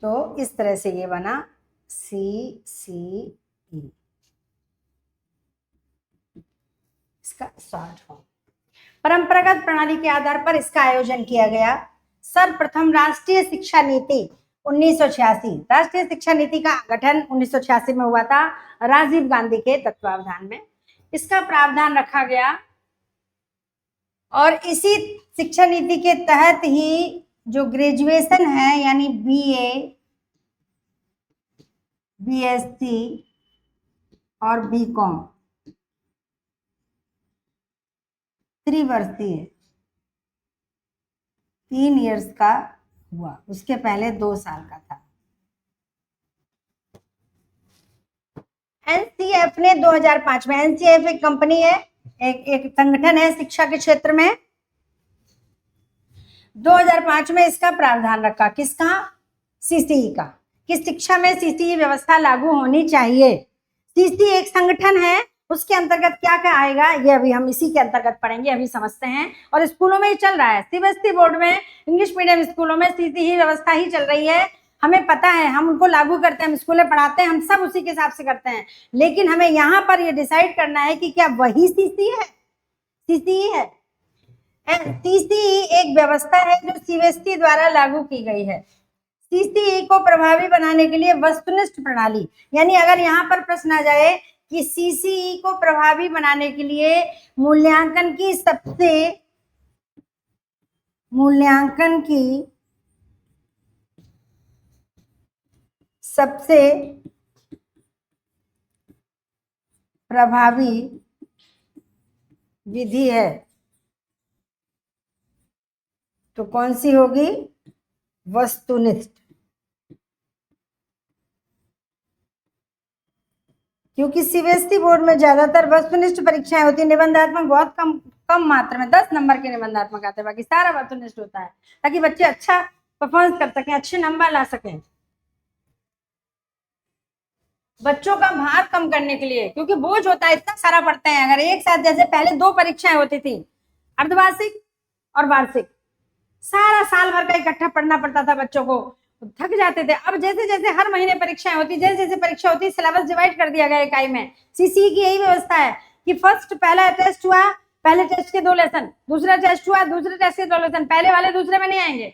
तो इस तरह से ये बना CCE, इसका शॉर्ट फॉर्म। परंपरागत प्रणाली के आधार पर इसका आयोजन किया गया। सर्वप्रथम राष्ट्रीय शिक्षा नीति 1986, राष्ट्रीय शिक्षा नीति का गठन 1986 में हुआ था, राजीव गांधी के तत्वावधान में इसका प्रावधान रखा गया। और इसी शिक्षा नीति के तहत ही जो ग्रेजुएशन है, यानी BA, BSc और BCom, त्रिवर्षीय 3 इयर्स का हुआ, उसके पहले 2 साल का था। एनसीएफ ने 2005 में, एनसीएफ एक कंपनी है, एक संगठन है शिक्षा के क्षेत्र में, 2005 में इसका प्रावधान रखा, किसका? सीसीई का, कि शिक्षा में सीसीई व्यवस्था लागू होनी चाहिए। सीसीई एक संगठन है, उसके अंतर्गत क्या क्या आएगा ये अभी हम इसी के अंतर्गत पढ़ेंगे, अभी समझते हैं। और स्कूलों में ही चल रहा है, सीबीएसई बोर्ड में, इंग्लिश मीडियम स्कूलों में सीसीई व्यवस्था ही चल रही है। हमें पता है, हम उनको लागू करते हैं, हम स्कूलें पढ़ाते हैं, हम सब उसी के हिसाब से करते हैं। लेकिन हमें यहाँ पर ये डिसाइड करना है कि क्या वही सीसीई है, सीसीई है। सीसीई एक व्यवस्था है जो सीबीएसई द्वारा लागू की गई है। सीसीई को प्रभावी बनाने के लिए वस्तुनिष्ठ प्रणाली, यानी अगर यहाँ पर प्रश्न आ जाए कि सीसीई को प्रभावी बनाने के लिए मूल्यांकन की सबसे प्रभावी विधि है तो कौन सी होगी? वस्तुनिष्ठ। क्योंकि सीबीएसई बोर्ड में ज्यादातर वस्तुनिष्ठ परीक्षाएं होती है, निबंधात्मक बहुत कम मात्रा में 10 नंबर के निबंधात्मक आते हैं, बाकी सारा वस्तुनिष्ठ होता है, ताकि बच्चे अच्छा परफॉर्मेंस कर सकें, अच्छे नंबर ला सकें। बच्चों का भार कम करने के लिए, क्योंकि बोझ होता है, इतना सारा पढ़ते हैं। अगर एक साथ, जैसे पहले 2 परीक्षाएं होती थी, अर्धवार्षिक और वार्षिक, सारा साल भर का इकट्ठा पढ़ना पड़ता था, बच्चों को थक जाते थे। अब जैसे जैसे हर महीने परीक्षाएं होती, जैसे जैसे परीक्षा होती, सिलेबस डिवाइड कर दिया गया इकाई में। सीसीई की यही व्यवस्था है कि पहला टेस्ट हुआ, पहले टेस्ट के 2 लेसन, दूसरा टेस्ट हुआ, दूसरे टेस्ट के 2 लेसन, पहले वाले दूसरे में नहीं आएंगे,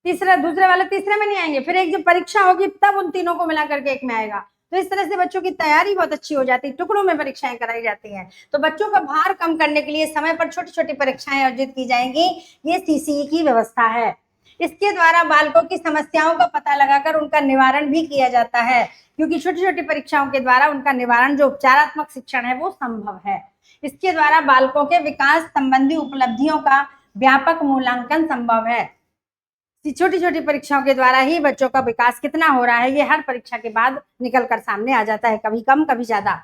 दूसरे वाले तीसरे में नहीं आएंगे, फिर एक जब परीक्षा होगी तब उन तीनों को मिला करके एक में आएगा। तो इस तरह से बच्चों की तैयारी बहुत अच्छी हो जाती है, टुकड़ों में परीक्षाएं कराई जाती हैं। तो बच्चों का भार कम करने के लिए समय पर छोटी छोटी परीक्षाएं आयोजित की जाएंगी, ये सीसीई की व्यवस्था है। इसके द्वारा बालकों की समस्याओं का पता लगाकर उनका निवारण भी किया जाता है, क्योंकि छोटी छोटी परीक्षाओं के द्वारा उनका निवारण, जो उपचारात्मक शिक्षण है, वो संभव है। इसके द्वारा बालकों के विकास संबंधी उपलब्धियों का व्यापक मूल्यांकन संभव है। छोटी छोटी परीक्षाओं के द्वारा ही बच्चों का विकास कितना हो रहा है, ये हर परीक्षा के बाद निकल कर सामने आ जाता है, कभी कम कभी ज्यादा।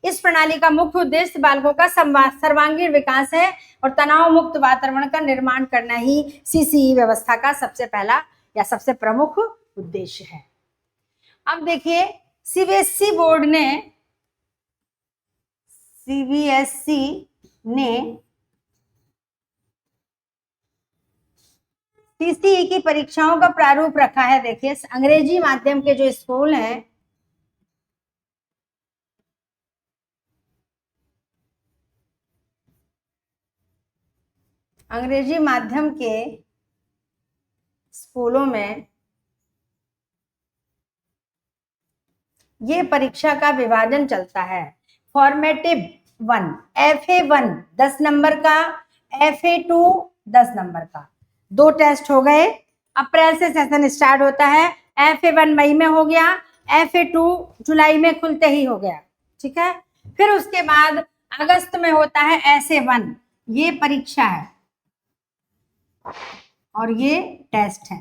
इस प्रणाली का मुख्य उद्देश्य बालकों का सर्वांगीण विकास है और तनाव मुक्त वातावरण का निर्माण करना ही सीसीई व्यवस्था का सबसे पहला या सबसे प्रमुख उद्देश्य है। अब देखिए, सीबीएसई ने सीसीई की परीक्षाओं का प्रारूप रखा है। देखिए, अंग्रेजी माध्यम के जो स्कूल हैं, अंग्रेजी माध्यम के स्कूलों में ये परीक्षा का विभाजन चलता है। फॉर्मेटिव 1, FA1 10 नंबर का, FA2 10 नंबर का, 2 टेस्ट हो गए। अप्रैल से सेशन स्टार्ट होता है। FA1 मई में हो गया, FA2 जुलाई में खुलते ही हो गया, ठीक है। फिर उसके बाद अगस्त में होता है SA1, ये परीक्षा है और ये टेस्ट है।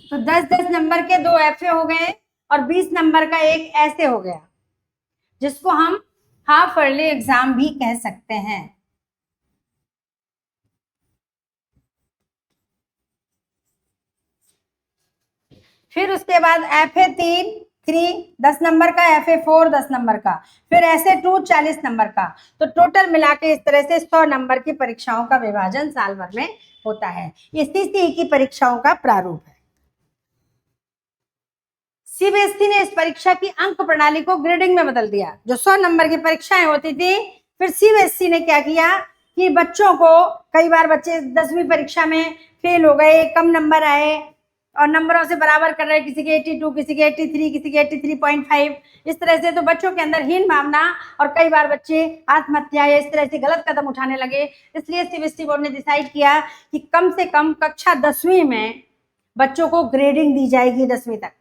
तो 10-10 नंबर के 2 FA हो गए और 20 नंबर का एक ऐसे हो गया, जिसको हम हाफ ईयरली एग्जाम भी कह सकते हैं। फिर उसके बाद FA3 10 नंबर का, FA4 10 नंबर का, फिर SA2 40 नंबर का। तो टोटल मिला के इस तरह से 100 नंबर की परीक्षाओं का विभाजन साल भर में होता है। ये सीसीई की परीक्षाओं का प्रारूप है। सीबीएसई ने इस परीक्षा की अंक प्रणाली को ग्रेडिंग में बदल दिया। जो 100 नंबर की परीक्षाएं होती थी, फिर सीबीएसई ने क्या किया कि बच्चों को, कई बार बच्चे 10वीं परीक्षा में फेल हो गए, कम नंबर आए और नंबरों से बराबर कर रहे, किसी के 82, किसी के 83, किसी के 83.5, इस तरह से। तो बच्चों के अंदर हीन भावना और कई बार बच्चे आत्महत्या या इस तरह से गलत कदम उठाने लगे। इसलिए सीबीएसई बोर्ड ने डिसाइड किया कि कम से कम कक्षा 10वीं में बच्चों को ग्रेडिंग दी जाएगी, 10वीं तक।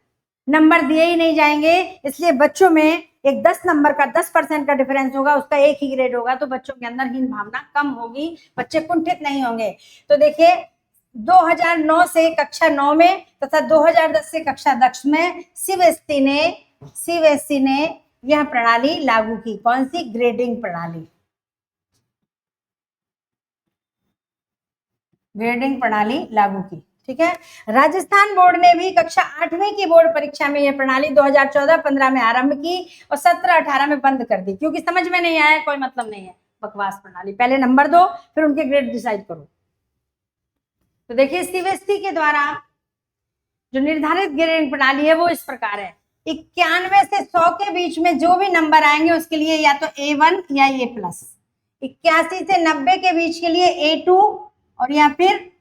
नंबर दिए ही नहीं जाएंगे, इसलिए बच्चों में एक 10 नंबर का 10% का डिफरेंस होगा, उसका एक ही ग्रेड होगा, तो बच्चों के अंदर हीन भावना कम होगी, बच्चे कुंठित नहीं होंगे। तो देखिए 2009 से कक्षा 9 में तथा 2010 से कक्षा 10 में सीबीएसई ने यह प्रणाली लागू की। कौन सी? ग्रेडिंग प्रणाली। ग्रेडिंग प्रणाली लागू की, ठीक है। राजस्थान बोर्ड ने भी कक्षा 8वीं की बोर्ड परीक्षा में यह प्रणाली 2014-15 में आरंभ की और 17-18 में बंद कर दी, क्योंकि समझ में नहीं आया, कोई मतलब नहीं है, बकवास प्रणाली, पहले नंबर दो फिर उनके ग्रेड डिसाइड करो। तो देखिए सीबीएसई के द्वारा जो निर्धारित ग्रेडिंग प्रणाली है वो इस प्रकार है, 91 से 100 के बीच में जो भी नंबर आएंगे उसके लिए या तो A1 या A+, 81 से 90 के बीच के लिए A2 और या फिर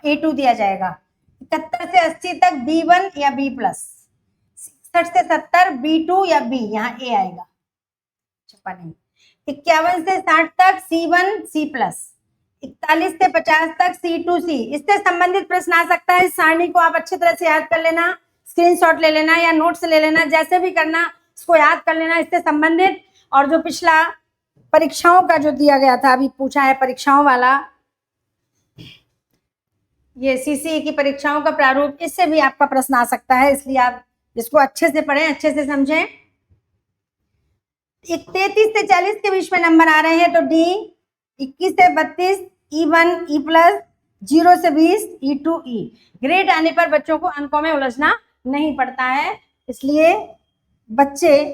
A2 दिया जाएगा, 71 से 80 तक B1 या B+, 66 से 70 B2 या B, यहाँ A आएगा, छपा नहीं, 51 से 60 तक C1 C+, 41 से 50 तक C2C। इससे संबंधित प्रश्न आ सकता है, इस सारणी को आप अच्छी तरह से याद कर लेना, स्क्रीनशॉट ले लेना या नोट्स ले लेना, जैसे भी करना इसको याद कर लेना इससे संबंधित। और जो पिछला परीक्षाओं का जो दिया गया था, अभी पूछा है परीक्षाओं वाला, ये सीसीई की परीक्षाओं का प्रारूप, इससे भी आपका प्रश्न आ सकता है, इसलिए आप इसको अच्छे से पढ़ें, अच्छे से समझें। 33 से 40 के बीच में नंबर आ रहे हैं तो डी, 21 से 32 E1 E+, 0 से 20 E2 E। ग्रेड आने पर बच्चों को अंकों में उलझना नहीं पड़ता है, इसलिए बच्चे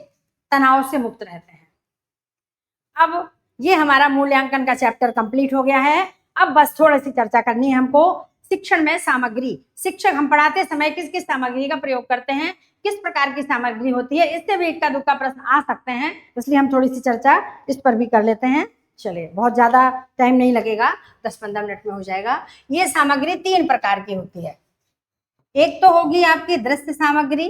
तनाव से मुक्त रहते हैं। अब ये हमारा मूल्यांकन का चैप्टर कंप्लीट हो गया है। अब बस थोड़ी सी चर्चा करनी है हमको शिक्षण में सामग्री। शिक्षक हम पढ़ाते समय किस किस सामग्री का प्रयोग करते हैं, किस प्रकार की सामग्री होती है, इससे भी इक्का दुक्का प्रश्न आ सकते हैं, इसलिए हम थोड़ी सी चर्चा इस पर भी कर लेते हैं। चलिए, बहुत ज्यादा टाइम नहीं लगेगा, 10-15 मिनट में हो जाएगा। ये सामग्री 3 प्रकार की होती है। एक तो होगी आपकी दृश्य सामग्री,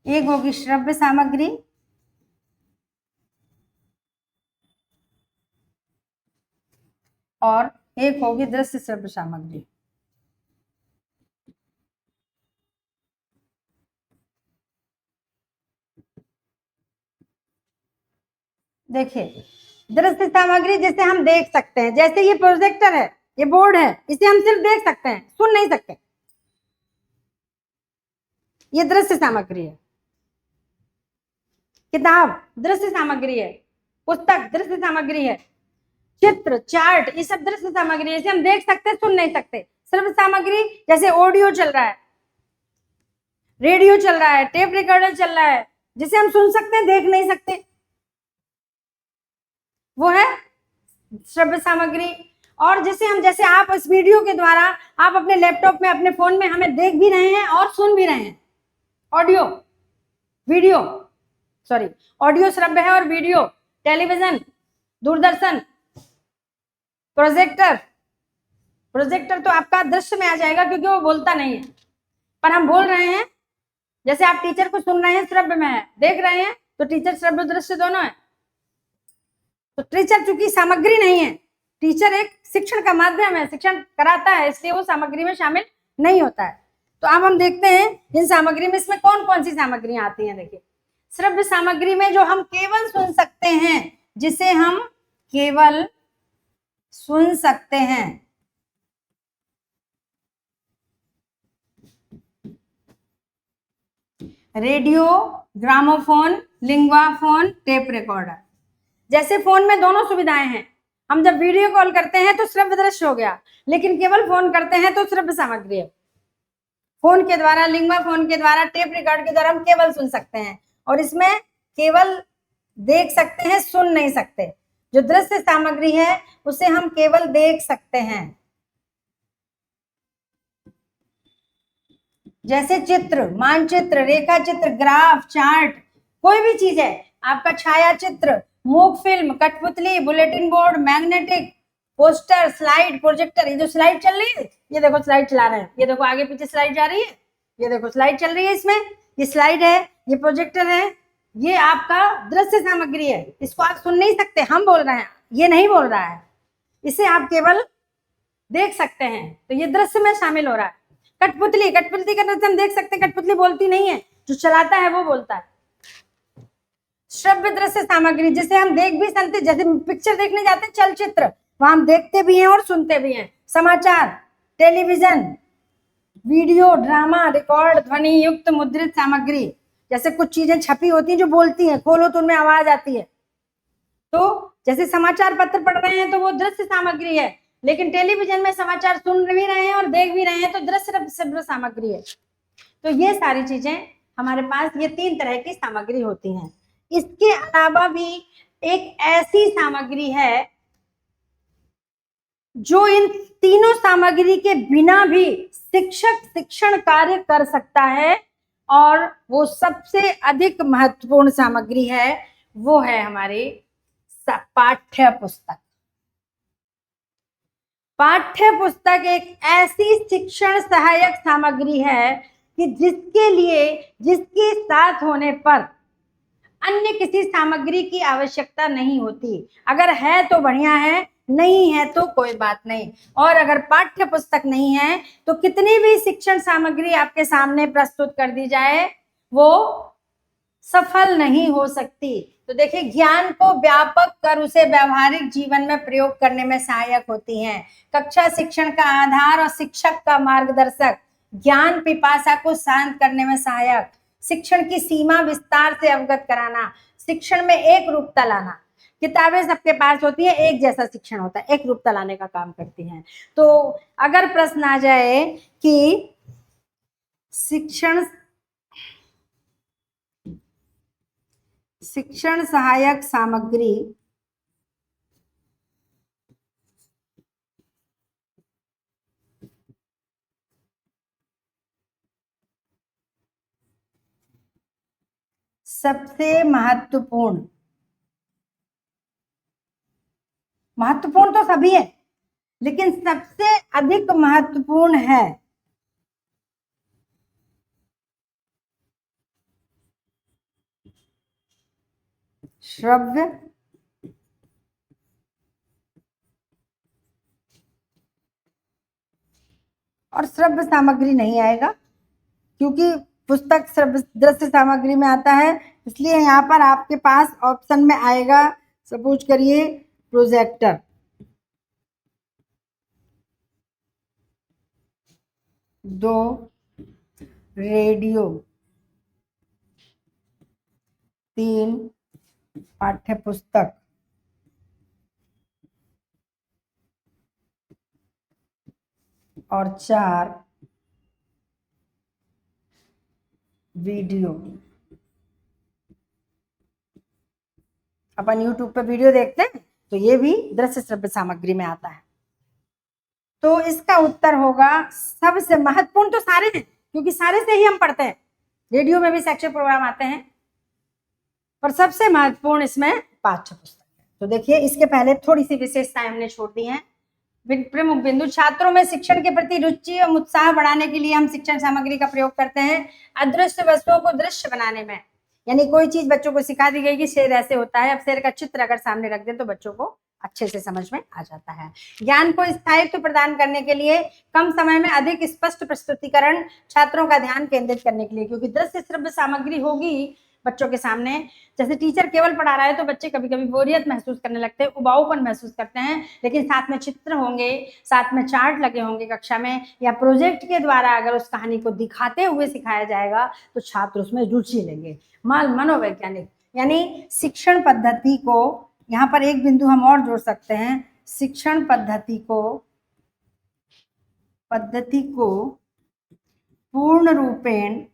एक होगी श्रव्य सामग्री और एक होगी दृश्य श्रव्य सामग्री। देखिए, दृश्य सामग्री जैसे हम देख सकते हैं, जैसे ये प्रोजेक्टर है, ये बोर्ड है, इसे हम सिर्फ देख सकते हैं, सुन नहीं सकते, ये दृश्य सामग्री है। किताब दृश्य सामग्री है, पुस्तक दृश्य सामग्री है, चित्र, चार्ट, ये सब दृश्य सामग्री है, इसे हम देख सकते, सुन नहीं सकते। श्रव्य सामग्री जैसे ऑडियो चल रहा है, रेडियो चल रहा है, टेप रिकॉर्डर चल रहा है, जिसे हम सुन सकते हैं, देख नहीं सकते, वो है श्रव्य सामग्री। और जैसे आप इस वीडियो के द्वारा आप अपने लैपटॉप में, अपने फोन में हमें देख भी रहे हैं और सुन भी रहे हैं। ऑडियो, वीडियो, सॉरी, ऑडियो श्रव्य है और video, television, Doordarshan, projector. Projector तो आपका दृश्य में आ जाएगा क्योंकि वो बोलता नहीं है, पर हम बोल रहे हैं। जैसे आप टीचर को सुन रहे हैं, श्रव्य में है, देख रहे हैं तो टीचर श्रव्य दृश्य दोनों है। तो टीचर चूंकि सामग्री नहीं है, टीचर एक शिक्षण का माध्यम है, शिक्षण कराता है, इसलिए वो सामग्री में शामिल नहीं होता है। तो अब हम देखते हैं इन सामग्री में इसमें कौन कौन सी सामग्रियां आती हैं। देखिए, श्रव्य सामग्री में जो हम केवल सुन सकते हैं, जिसे हम केवल सुन सकते हैं, radio, gramophone, Linguaphone, tape recorder. जैसे फोन में दोनों सुविधाएं हैं, हम जब वीडियो कॉल करते हैं तो श्रव्य दृश्य हो गया, लेकिन केवल फोन करते हैं तो श्रव्य सामग्री है। फोन के द्वारा, लिंग्वा फोन के द्वारा, टेप रिकॉर्ड के द्वारा हम केवल सुन सकते हैं, और इसमें केवल देख सकते हैं, सुन नहीं सकते। जो दृश्य सामग्री है उसे हम केवल देख सकते हैं, जैसे चित्र, मानचित्र, रेखा चित्र, ग्राफ, चार्ट, कोई भी चीज है, आपका छाया चित्र, मूक फिल्म, कठपुतली, bulletin board, magnetic, poster, slide, projector. ये जो स्लाइड चल रही है, ये देखो स्लाइड चला रहे हैं, ये देखो आगे पीछे स्लाइड जा रही है, ये देखो स्लाइड चल रही है, इसमें ये स्लाइड है, ये प्रोजेक्टर है, ये आपका दृश्य सामग्री है। इसको आप सुन नहीं सकते, हम बोल रहे हैं, ये नहीं बोल रहा है। इसे आप केवल देख सकते हैं, तो ये दृश्य में शामिल हो रहा है। कठपुतली, कठपुतली का दृश्य हम देख सकते हैं, कठपुतली बोलती नहीं है, जो चलाता है वो बोलता है। श्रव्य दृश्य सामग्री, जिसे हम देख भी सकते, जैसे पिक्चर देखने जाते हैं चलचित्र, वहां हम देखते भी हैं और सुनते भी हैं। समाचार, टेलीविजन, वीडियो, ड्रामा, रिकॉर्ड, ध्वनि युक्त मुद्रित सामग्री, जैसे कुछ चीजें छपी होती हैं जो बोलती हैं, खोलो तो उनमें आवाज आती है। तो जैसे समाचार पत्र पढ़ रहे हैं तो वो दृश्य सामग्री है, लेकिन टेलीविजन में समाचार सुन भी रहे हैं और देख भी रहे हैं तो दृश्य सामग्री है। तो ये सारी चीजें हमारे पास, ये 3 तरह की सामग्री होती हैं। इसके अलावा भी एक ऐसी सामग्री है जो इन तीनों सामग्री के बिना भी शिक्षक शिक्षण कार्य कर सकता है, और वो सबसे अधिक महत्वपूर्ण सामग्री है, वो है हमारी पाठ्य पुस्तक। पाठ्य पुस्तक एक ऐसी शिक्षण सहायक सामग्री है कि जिसके लिए, जिसके साथ होने पर अन्य किसी सामग्री की आवश्यकता नहीं होती। अगर है तो बढ़िया है, नहीं है तो कोई बात नहीं। और अगर पाठ्य पुस्तक नहीं है तो कितनी भी शिक्षण सामग्री आपके सामने प्रस्तुत कर दी जाए वो सफल नहीं हो सकती। तो देखिए, ज्ञान को व्यापक कर उसे व्यवहारिक जीवन में प्रयोग करने में सहायक होती हैं। कक्षा शिक्षण का आधार और शिक्षक का मार्गदर्शक, ज्ञान पिपासा को शांत करने में सहायक, शिक्षण की सीमा विस्तार से अवगत कराना, शिक्षण में एक रूपता लाना। किताबें सबके पास होती है, एक जैसा शिक्षण होता है, एक रूपता लाने का काम करती हैं। तो अगर प्रश्न आ जाए कि शिक्षण सहायक सामग्री सबसे महत्वपूर्ण, महत्वपूर्ण तो सभी है लेकिन सबसे अधिक महत्वपूर्ण है श्रव्य और श्रव्य सामग्री नहीं आएगा, क्योंकि पुस्तक श्रव्य दृश्य सामग्री में आता है, इसलिए यहाँ पर आपके पास ऑप्शन में आएगा, सपोज करिए प्रोजेक्टर, 2 रेडियो, 3 पाठ्य पुस्तक, और 4 वीडियो। अपन YouTube पे वीडियो देखते हैं तो ये भी दृश्य श्रव्य सामग्री में आता है। तो इसका उत्तर होगा सबसे महत्वपूर्ण, तो सारे हैं क्योंकि सारे से ही हम पढ़ते हैं, रेडियो में भी शैक्षिक प्रोग्राम आते हैं, पर सबसे महत्वपूर्ण इसमें पाठ्य पुस्तक है। तो देखिए, इसके पहले थोड़ी सी विशेषताएं हमने छोड़ दी हैं। प्रमुख बिंदु, छात्रों में शिक्षण के प्रति रुचि और उत्साह बढ़ाने के लिए हम शिक्षण सामग्री का प्रयोग करते हैं। अदृश्य वस्तुओं को दृश्य बनाने में, यानी कोई चीज बच्चों को सिखा दी गई कि शेर ऐसे होता है, अब शेर का चित्र अगर सामने रख दें तो बच्चों को अच्छे से समझ में आ जाता है। ज्ञान को स्थायित्व प्रदान करने के लिए, कम समय में अधिक स्पष्ट प्रस्तुतिकरण, छात्रों का ध्यान केंद्रित करने के लिए, क्योंकि दृश्य श्रव्य सामग्री होगी बच्चों के सामने, जैसे टीचर केवल पढ़ा रहा है तो बच्चे कभी कभी बोरियत महसूस करने लगते हैं, उबाऊपन महसूस करते हैं, लेकिन साथ में चित्र होंगे, साथ में चार्ट लगे होंगे कक्षा में, या प्रोजेक्ट के द्वारा अगर उस कहानी को दिखाते हुए सिखाया जाएगा तो छात्र उसमें रुचि लेंगे। मनोवैज्ञानिक, यानी शिक्षण पद्धति को, यहाँ पर एक बिंदु हम और जोड़ सकते हैं, शिक्षण पद्धति को पूर्ण रूपेण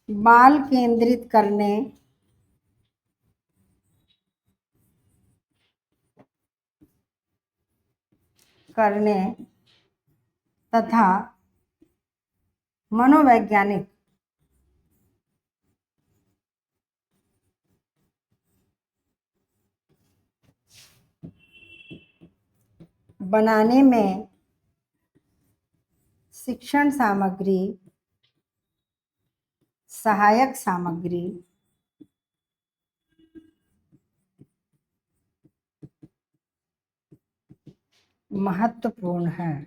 बाल केंद्रित करने तथा मनोवैज्ञानिक बनाने में शिक्षण सामग्री, सहायक सामग्री महत्वपूर्ण है।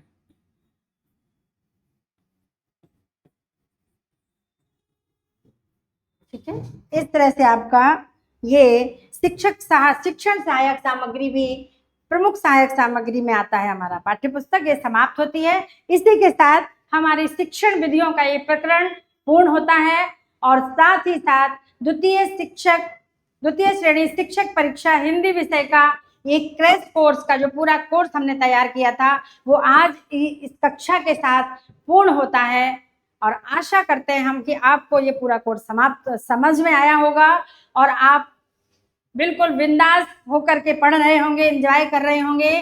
ठीक है, इस तरह से आपका ये शिक्षण सहायक सामग्री भी प्रमुख सहायक सामग्री में आता है। हमारा पाठ्य पुस्तक ये समाप्त होती है। इसी के साथ हमारी शिक्षण विधियों का ये प्रकरण पूर्ण होता है और साथ ही साथ द्वितीय श्रेणी शिक्षक परीक्षा हिंदी विषय का एक क्रैश कोर्स का जो पूरा कोर्स हमने तैयार किया था वो आज इस कक्षा के साथ पूर्ण होता है। और आशा करते हैं हम कि आपको ये पूरा कोर्स समझ में आया होगा और आप बिल्कुल बिंदास होकर के पढ़ रहे होंगे, एंजॉय कर रहे होंगे।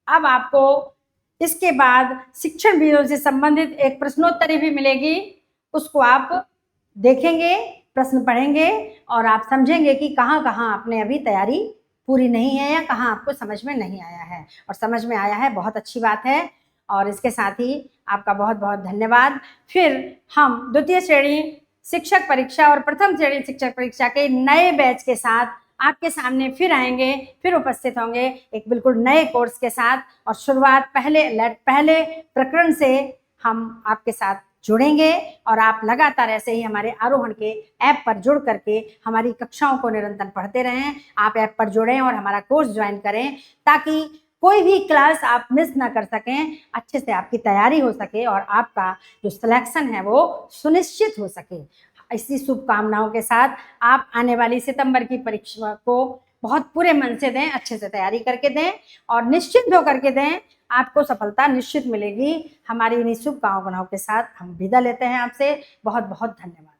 अब आपको इसके बाद शिक्षण विधियों से संबंधित एक प्रश्नोत्तरी भी मिलेगी, उसको आप देखेंगे, प्रश्न पढ़ेंगे और आप समझेंगे कि कहाँ कहाँ आपने अभी तैयारी पूरी नहीं है या कहाँ आपको समझ में नहीं आया है। और समझ में आया है, बहुत अच्छी बात है। और इसके साथ ही आपका बहुत बहुत धन्यवाद। फिर हम द्वितीय श्रेणी शिक्षक परीक्षा और प्रथम श्रेणी शिक्षक परीक्षा के नए बैच के साथ आपके सामने फिर आएंगे, फिर उपस्थित होंगे एक बिल्कुल नए कोर्स के साथ। और शुरुआत पहले प्रकरण से हम आपके साथ जुड़ेंगे और आप लगातार ऐसे ही हमारे आरोहण के ऐप पर जुड़ करके हमारी कक्षाओं को निरंतर पढ़ते रहें। आप ऐप पर जुड़ें और हमारा कोर्स ज्वाइन करें ताकि कोई भी क्लास आप मिस ना कर सकें, अच्छे से आपकी तैयारी हो सके और आपका जो सिलेक्शन है वो सुनिश्चित हो सके। इसी शुभकामनाओं के साथ आप आने वाली सितंबर की परीक्षा को बहुत पूरे मन से दें, अच्छे से तैयारी करके दें और निश्चिंत होकर के दें। आपको सफलता निश्चित मिलेगी। हमारी इन्हीं शुभकामनाओं के साथ हम विदा लेते हैं आपसे। बहुत बहुत धन्यवाद।